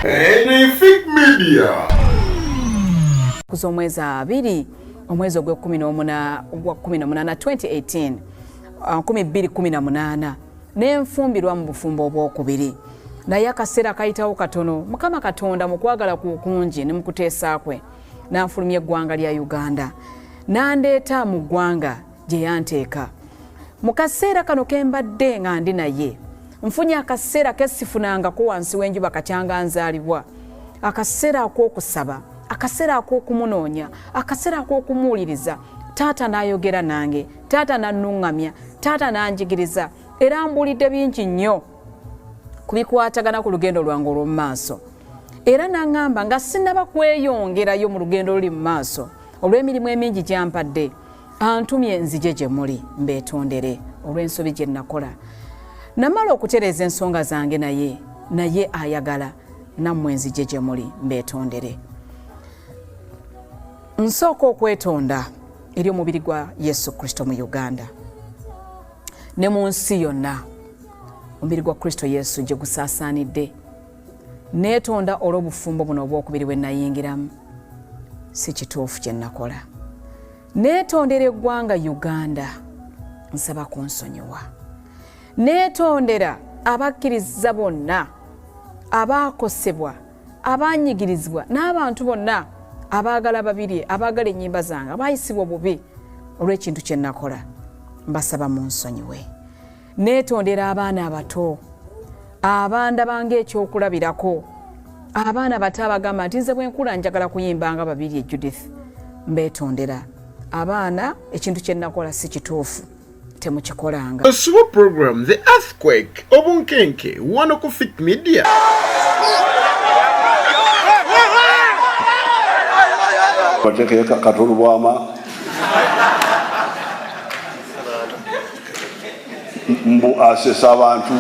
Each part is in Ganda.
Anything Media. Kuzo mwezi abiri omwezi ogwe 18 2018 2018 n'enfumbirwa mu bufumbo obwokubiri naye akaseera kayitawo katono Mukama Katonda mu kwagala kungi ne mu kuteesa kwe n'anfulumya eggwanga lya Uganda n'andeeta mu ggwanga gye yanteeka mu kaseera kano kembadde nga ndi naye nfunye akaseera kesifunangako wansi w'enjuba katyanga nzaalibwa akaseera ak'okusaba akaseera ak'okumunoonya akaseera ak'okumuwuliriza taata n'ayogera nange taata n'annuŋŋamya taata n'anjigiriza era mbuulidde bingi nnyo kubikwatagana ku lugendo lwange olw'omu maaso era n'aŋŋamba nga sinnaba kweyongerayo mu lugendo luli mu maaso olw'emirimu emingi gyampadde antumye nzije gye muli mbeetondere olw'ensobi gye nakola namala okutereeza ensonga zange naye ayagala nammwe nzije gye muli mbeetondere nsooka okwetonda eri omubiri gwa Yesu Kristo mu Uganda ne mu nsi yonna omubiri gwa Kristo Yesu gye gusaasaanidde neetonda olw'obufumbo buno obwokubiri bwe nayingiramu si kituufu kye nakola neetondera eggwanga Uganda nsaba kunsonyiwa neetondera abakkiriza bonna abaakosebwa abanyigirizibwa n'abantu bonna abaagala Babirye abaagala ennyimba zange abayisibwa obubi olw'ekintu kye nakola mbasaba munsonyiwe neetondera abaana abato abaanda bange ekyokulabirako abaana bato abagamba nti nze bwenkula njagala kuyimba nga Babirye Judith mbeetondera abaana ekintu kye nakola si kituufu temukikolanga. A super program The Earthquake obunkenke wano ku Fit Media. Bateke katolu bwama mbu asesa abantu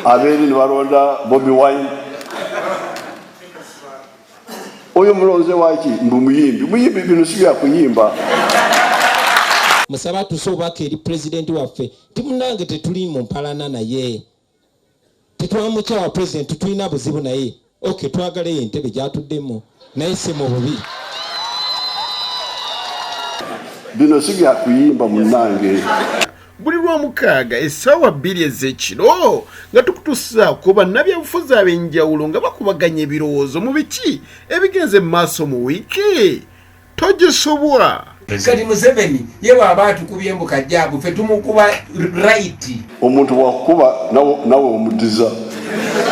aberi nibaronda Bobi Wine oyo mulonze waki mbu muyimbi bino sibya kuyimba musaba tusobaka eri president waffe timunange tetuli mu mpalana naye tetwamukyawa president tulina buzibu naye okay twagala entebe gyatuddemu naye si mu bubi bino sibya kuyimba munange buli lw'omukaaga essaawa 2 ez'ekiro nga tukutuusa ku bannabyabufuzi ab'enjawulo nga bakubaganya ebirowoozo mu biki ebigenze mu maaso mu wiiki togisobwa kati Museveni yewe abatukubye mbu kajjaabu ffe tumukuba right omuntu wakuba nawe omudiza